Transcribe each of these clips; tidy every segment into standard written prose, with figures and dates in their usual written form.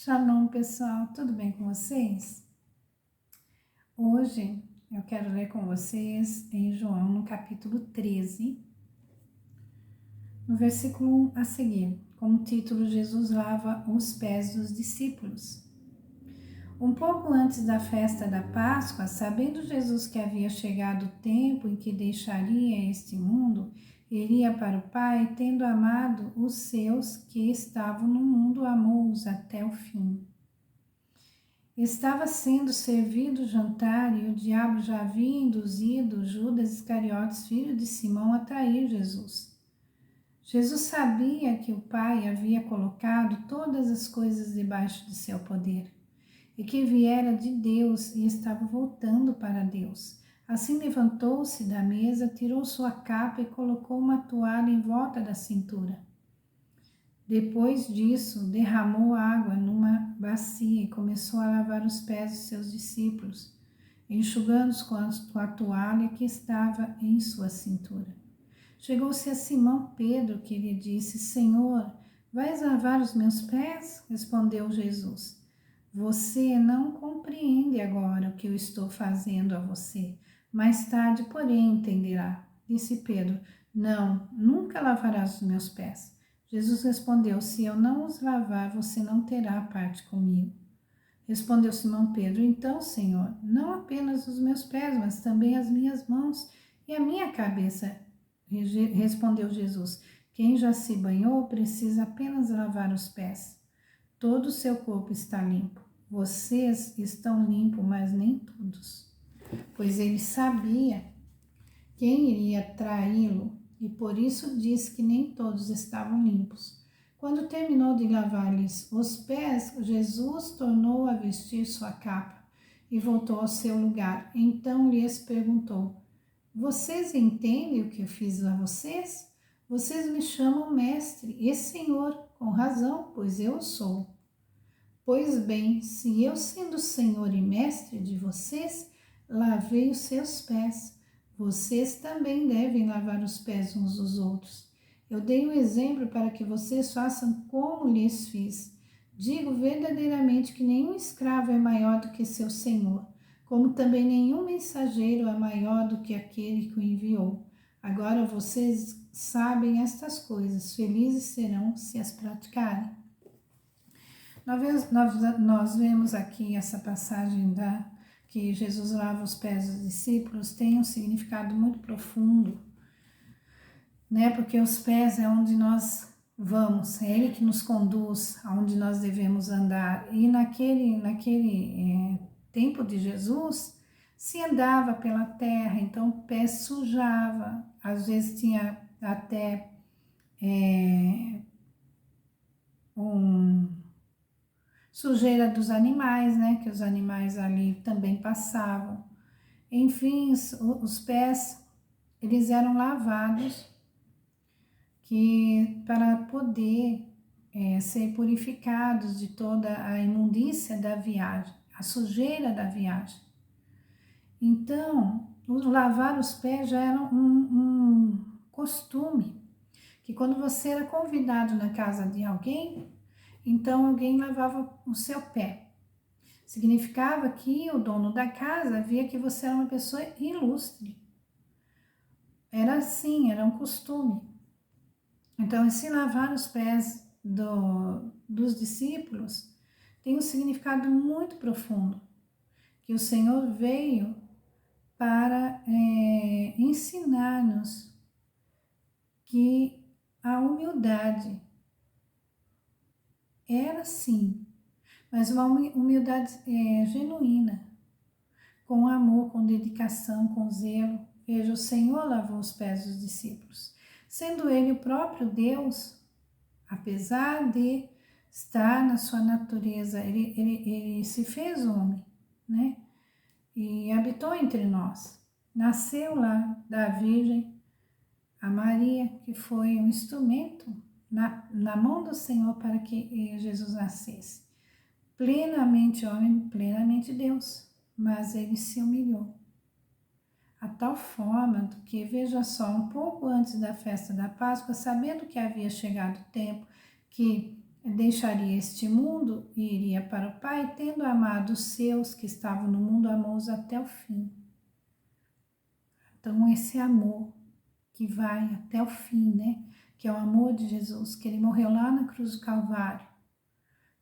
Shalom, pessoal, tudo bem com vocês? Hoje eu quero ler com vocês em João, no capítulo 13, no versículo 1 a seguir, com o título Jesus lava os pés dos discípulos. Um pouco antes da festa da Páscoa, sabendo Jesus que havia chegado o tempo em que deixaria este mundo, iria para o Pai, tendo amado os seus que estavam no mundo, amou-os até o fim. Estava sendo servido o jantar e o diabo já havia induzido Judas Iscariotes, filho de Simão, a trair Jesus. Jesus sabia que o Pai havia colocado todas as coisas debaixo de seu poder e que viera de Deus e estava voltando para Deus. Assim levantou-se da mesa, tirou sua capa e colocou uma toalha em volta da cintura. Depois disso, derramou água numa bacia e começou a lavar os pés dos seus discípulos, enxugando-os com a toalha que estava em sua cintura. Chegou-se a Simão Pedro, que lhe disse: Senhor, vais lavar os meus pés? Respondeu Jesus: Você não compreende agora o que eu estou fazendo a você. Mais tarde, porém, entenderá. Disse Pedro: Não, nunca lavarás os meus pés. Jesus respondeu: Se eu não os lavar, você não terá parte comigo. Respondeu Simão Pedro: Então, Senhor, não apenas os meus pés, mas também as minhas mãos e a minha cabeça. Respondeu Jesus: Quem já se banhou precisa apenas lavar os pés. Todo o seu corpo está limpo. Vocês estão limpos, mas nem todos. Pois ele sabia quem iria traí-lo e por isso disse que nem todos estavam limpos. Quando terminou de lavar-lhes os pés, Jesus tornou a vestir sua capa e voltou ao seu lugar. Então lhes perguntou: Vocês entendem o que eu fiz a vocês? Vocês me chamam mestre e senhor, com razão, pois eu sou. Pois bem, se eu, sendo senhor e mestre de vocês, lavei os seus pés, vocês também devem lavar os pés uns dos outros. Eu dei um exemplo para que vocês façam como lhes fiz. Digo verdadeiramente que nenhum escravo é maior do que seu senhor, como também nenhum mensageiro é maior do que aquele que o enviou. Agora vocês sabem estas coisas, felizes serão se as praticarem. Nós vemos aqui essa passagem que Jesus lava os pés dos discípulos, tem um significado muito profundo, né? Porque os pés é onde nós vamos, é Ele que nos conduz aonde nós devemos andar. E naquele tempo de Jesus, se andava pela terra, então o pé sujava, às vezes tinha até sujeira dos animais, né? Que os animais ali também passavam. Enfim, os pés, eles eram lavados para poder ser purificados de toda a imundícia da viagem, a sujeira da viagem. Então, lavar os pés já era um costume, que quando você era convidado na casa de alguém, então alguém lavava o seu pé. Significava que o dono da casa via que você era uma pessoa ilustre. Era assim, era um costume. Então, esse lavar os pés dos discípulos tem um significado muito profundo, que o Senhor veio para ensinar-nos que a humildade era sim, mas uma humildade genuína, com amor, com dedicação, com zelo. Veja, o Senhor lavou os pés dos discípulos, sendo Ele o próprio Deus, apesar de estar na sua natureza, ele se fez homem, né? E habitou entre nós. Nasceu lá da Virgem, a Maria, que foi um instrumento na mão do Senhor para que Jesus nascesse. Plenamente homem, plenamente Deus, mas ele se humilhou. A tal forma que, veja só, um pouco antes da festa da Páscoa, sabendo que havia chegado o tempo que deixaria este mundo e iria para o Pai, tendo amado os seus que estavam no mundo, amou-os até o fim. Então, esse amor que vai até o fim, né? Que é o amor de Jesus, que ele morreu lá na cruz do Calvário,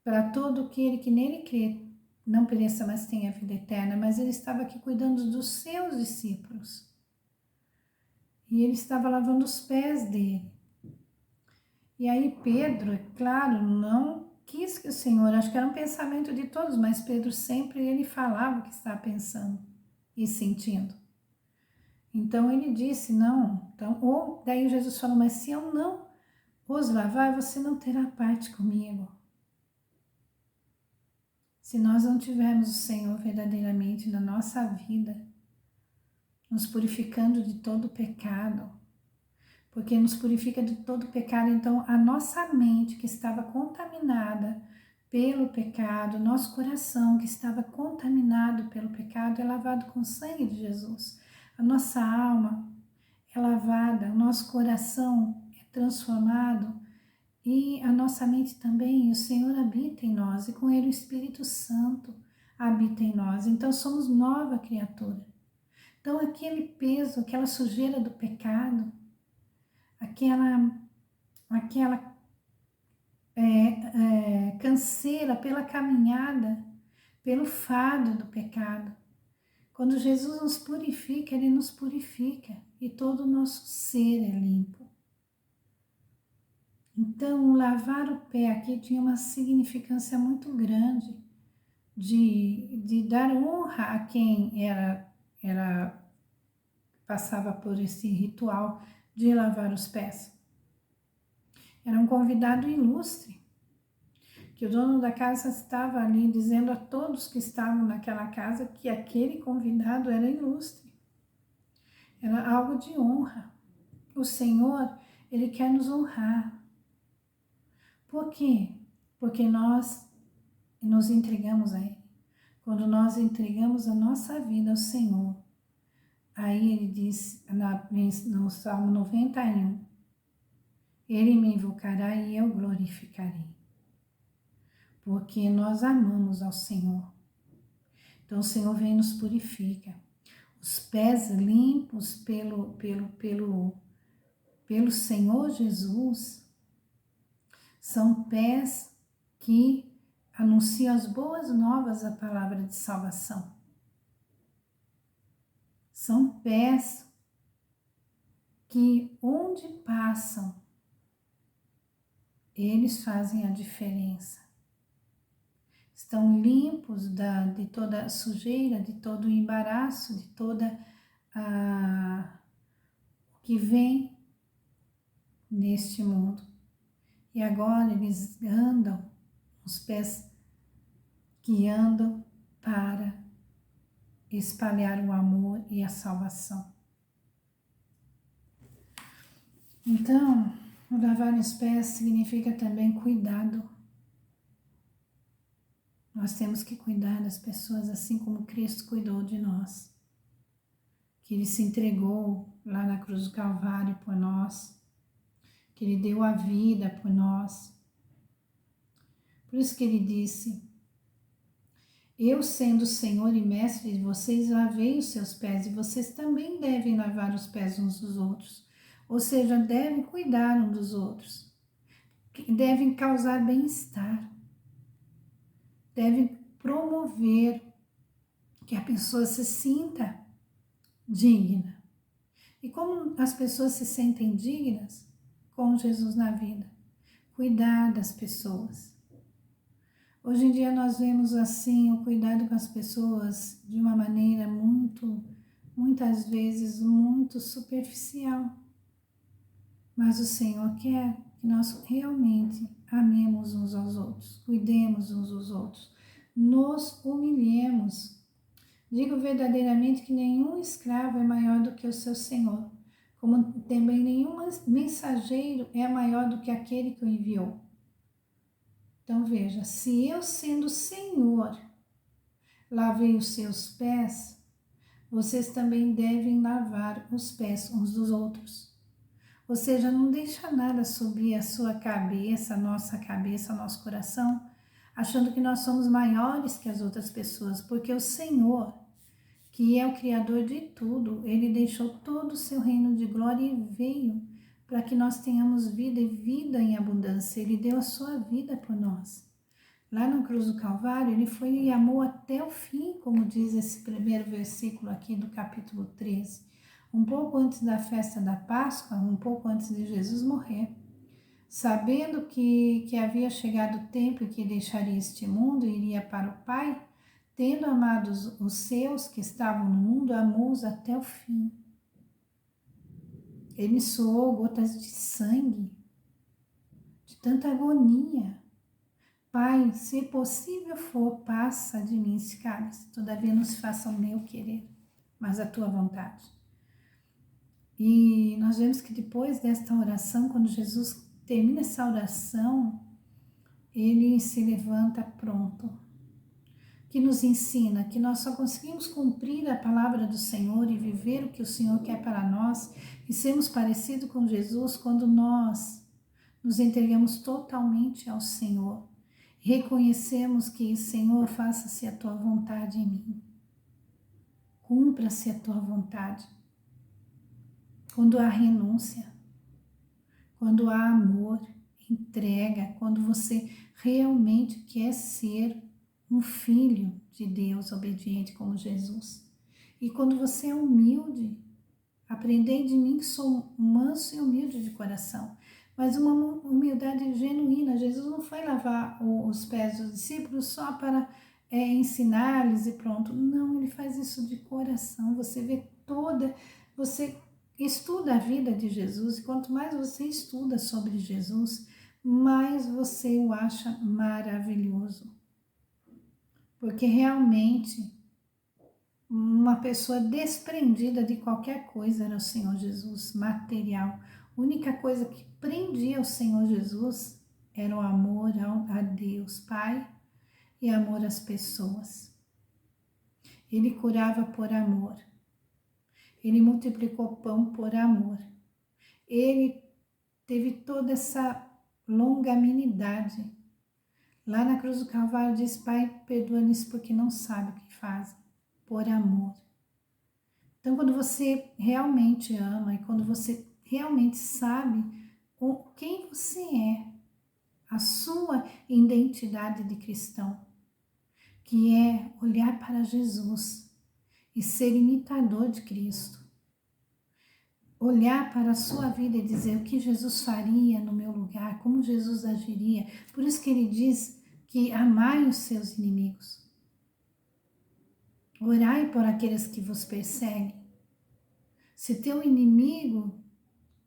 para todo aquele que nele crê, não pereça, mas tenha vida eterna. Mas ele estava aqui cuidando dos seus discípulos. E ele estava lavando os pés dele. E aí Pedro, é claro, não quis que o Senhor, acho que era um pensamento de todos, mas Pedro sempre ele falava o que estava pensando e sentindo. Então ele disse, não, então, ou daí Jesus falou, mas se eu não os lavar, você não terá parte comigo. Se nós não tivermos o Senhor verdadeiramente na nossa vida, nos purificando de todo pecado, porque nos purifica de todo pecado, então a nossa mente que estava contaminada pelo pecado, nosso coração que estava contaminado pelo pecado é lavado com o sangue de Jesus. A nossa alma é lavada, o nosso coração é transformado e a nossa mente também. O Senhor habita em nós e com Ele o Espírito Santo habita em nós. Então somos nova criatura. Então aquele peso, aquela sujeira do pecado, aquela canseira pela caminhada, pelo fardo do pecado. Quando Jesus nos purifica, Ele nos purifica e todo o nosso ser é limpo. Então, lavar o pé aqui tinha uma significância muito grande de dar honra a quem passava por esse ritual de lavar os pés. Era um convidado ilustre, que o dono da casa estava ali dizendo a todos que estavam naquela casa que aquele convidado era ilustre. Era algo de honra. O Senhor, Ele quer nos honrar. Por quê? Porque nós nos entregamos a Ele. Quando nós entregamos a nossa vida ao Senhor, aí Ele diz no Salmo 91, Ele me invocará e eu glorificarei. Porque nós amamos ao Senhor. Então o Senhor vem e nos purifica. Os pés limpos pelo Senhor Jesus são pés que anunciam as boas novas da palavra de salvação. São pés que onde passam, eles fazem a diferença. Estão limpos de toda a sujeira, de todo o embaraço, de toda o que vem neste mundo. E agora eles andam, os pés que andam para espalhar o amor e a salvação. Então, o lavar os pés significa também cuidado. Nós temos que cuidar das pessoas assim como Cristo cuidou de nós. Que Ele se entregou lá na cruz do Calvário por nós. Que Ele deu a vida por nós. Por isso que Ele disse, eu sendo Senhor e Mestre de vocês, lavei os seus pés e vocês também devem lavar os pés uns dos outros. Ou seja, devem cuidar uns dos outros. Devem causar bem-estar. Devem promover que a pessoa se sinta digna. E como as pessoas se sentem dignas? Com Jesus na vida. Cuidar das pessoas. Hoje em dia nós vemos assim o cuidado com as pessoas de uma maneira muitas vezes muito superficial. Mas o Senhor quer que nós realmente amemos uns aos outros, cuidemos uns dos outros, nos humilhemos. Digo verdadeiramente que nenhum escravo é maior do que o seu Senhor, como também nenhum mensageiro é maior do que aquele que o enviou. Então veja, se eu sendo Senhor lavei os seus pés, vocês também devem lavar os pés uns dos outros. Ou seja, não deixa nada subir a sua cabeça, a nossa cabeça, o nosso coração, achando que nós somos maiores que as outras pessoas, porque o Senhor, que é o Criador de tudo, Ele deixou todo o seu reino de glória e veio para que nós tenhamos vida e vida em abundância. Ele deu a sua vida por nós. Lá na cruz do Calvário, Ele foi e amou até o fim, como diz esse primeiro versículo aqui do capítulo 13. Um pouco antes da festa da Páscoa, um pouco antes de Jesus morrer, sabendo que havia chegado o tempo em que deixaria este mundo e iria para o Pai, tendo amado os seus que estavam no mundo, amou-os até o fim. Ele suou gotas de sangue, de tanta agonia. Pai, se possível for, passa de mim esse cálice, todavia não se faça o meu querer, mas a tua vontade. E nós vemos que depois desta oração, quando Jesus termina essa oração, ele se levanta pronto, que nos ensina que nós só conseguimos cumprir a palavra do Senhor e viver o que o Senhor quer para nós e sermos parecidos com Jesus quando nós nos entregamos totalmente ao Senhor. Reconhecemos que, Senhor, faça-se a tua vontade em mim. Cumpra-se a tua vontade. Quando há renúncia, quando há amor, entrega, quando você realmente quer ser um filho de Deus obediente como Jesus. E quando você é humilde, aprendei de mim que sou manso e humilde de coração, mas uma humildade genuína. Jesus não foi lavar os pés dos discípulos só para ensinar-lhes e pronto. Não, ele faz isso de coração. Você vê você estuda a vida de Jesus e quanto mais você estuda sobre Jesus, mais você o acha maravilhoso. Porque realmente uma pessoa desprendida de qualquer coisa era o Senhor Jesus, material. A única coisa que prendia o Senhor Jesus era o amor a Deus Pai e amor às pessoas. Ele curava por amor. Ele multiplicou pão por amor. Ele teve toda essa longanimidade. Lá na cruz do Calvário diz: Pai, perdoa-lhes porque não sabem o que fazem. Por amor. Então, quando você realmente ama e quando você realmente sabe quem você é, a sua identidade de cristão, que é olhar para Jesus e ser imitador de Cristo, olhar para a sua vida e dizer o que Jesus faria no meu lugar, como Jesus agiria. Por isso que ele diz que amai os seus inimigos. Orai por aqueles que vos perseguem. Se teu inimigo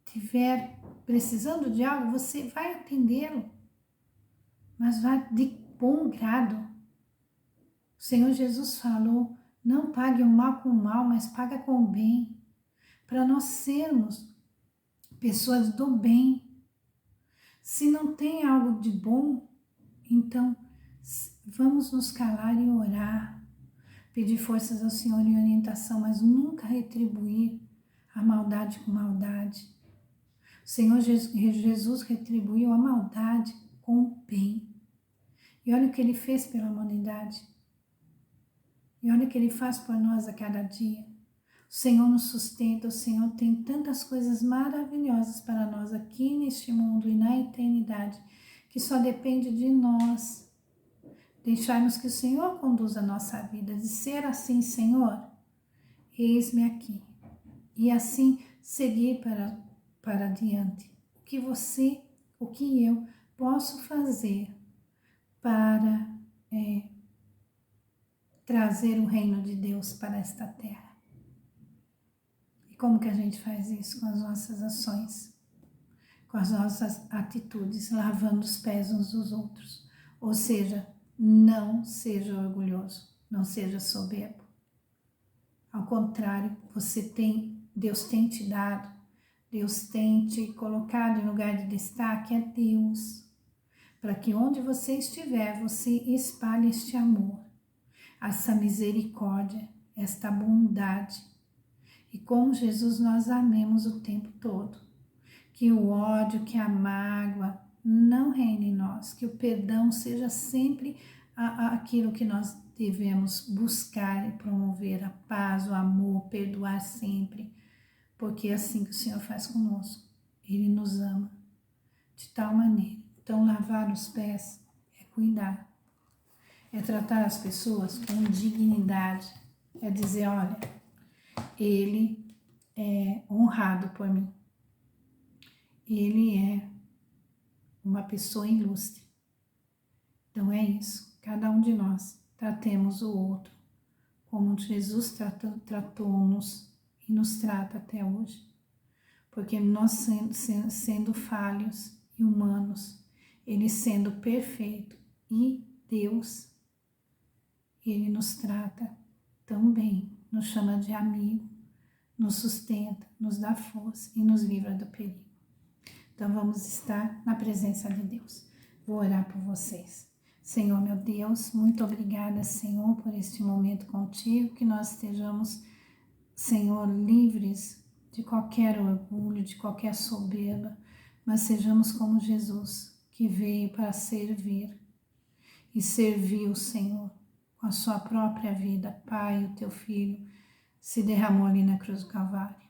estiver precisando de algo, você vai atendê-lo, mas vá de bom grado. O Senhor Jesus falou: não pague o mal com o mal, mas paga com o bem, para nós sermos pessoas do bem. Se não tem algo de bom, então vamos nos calar e orar, pedir forças ao Senhor e orientação, mas nunca retribuir a maldade com maldade. O Senhor Jesus retribuiu a maldade com o bem. E olha o que Ele fez pela humanidade. E olha o que Ele faz por nós a cada dia. O Senhor nos sustenta, o Senhor tem tantas coisas maravilhosas para nós aqui neste mundo e na eternidade, que só depende de nós. Deixarmos que o Senhor conduza a nossa vida, de ser assim: Senhor, eis-me aqui. E assim seguir para adiante. O que eu posso fazer para trazer o reino de Deus para esta terra? E como que a gente faz isso? Com as nossas ações, com as nossas atitudes, lavando os pés uns dos outros. Ou seja, não seja orgulhoso, não seja soberbo. Ao contrário, Deus tem te dado, Deus tem te colocado em lugar de destaque a Deus, para que onde você estiver, você espalhe este amor, essa misericórdia, esta bondade. E como Jesus nós amemos o tempo todo. que o ódio, que a mágoa não reine em nós, que o perdão seja sempre aquilo que nós devemos buscar e promover, a paz, o amor, perdoar sempre, porque é assim que o Senhor faz conosco. Ele nos ama de tal maneira. Então, lavar os pés é cuidar, é tratar as pessoas com dignidade, é dizer, olha, ele é honrado por mim, ele é uma pessoa ilustre. Então é isso, cada um de nós tratemos o outro como Jesus tratou-nos e nos trata até hoje. Porque nós sendo falhos e humanos, ele sendo perfeito e Deus, ele nos trata tão bem, nos chama de amigo, nos sustenta, nos dá força e nos livra do perigo. Então vamos estar na presença de Deus. Vou orar por vocês. Senhor, meu Deus, muito obrigada, Senhor, por este momento contigo, que nós estejamos, Senhor, livres de qualquer orgulho, de qualquer soberba, mas sejamos como Jesus, que veio para servir e serviu, Senhor, com a sua própria vida. Pai, o teu Filho se derramou ali na cruz do Calvário.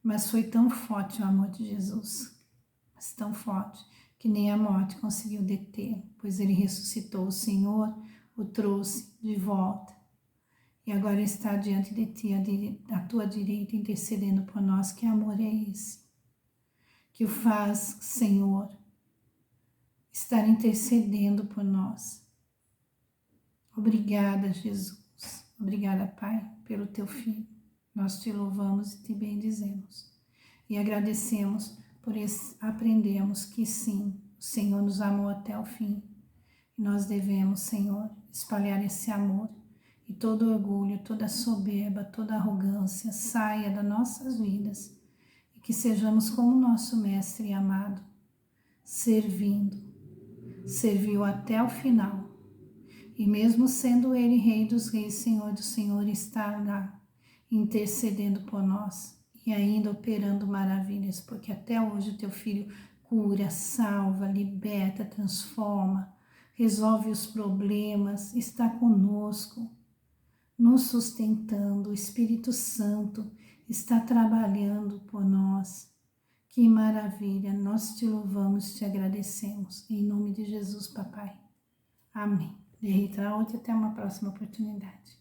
Mas foi tão forte o amor de Jesus, mas tão forte, que nem a morte conseguiu detê-lo, pois ele ressuscitou. O Senhor o trouxe de volta e agora está diante de ti, à tua direita, intercedendo por nós. Que amor é esse que o faz, Senhor, estar intercedendo por nós? Obrigada, Jesus. Obrigada, Pai, pelo teu Filho. Nós te louvamos e te bendizemos e agradecemos por aprendermos que sim, o Senhor nos amou até o fim. E nós devemos, Senhor, espalhar esse amor, e todo orgulho, toda soberba, toda arrogância saia das nossas vidas, e que sejamos como nosso Mestre amado, serviu até o final, e mesmo sendo ele Rei dos Reis, Senhor do Senhor, está lá, intercedendo por nós, e ainda operando maravilhas, porque até hoje o teu Filho cura, salva, liberta, transforma, resolve os problemas, está conosco, nos sustentando. O Espírito Santo está trabalhando por nós. Que maravilha! Nós te louvamos, te agradecemos. Em nome de Jesus, papai. Amém. De Rita, até uma próxima oportunidade.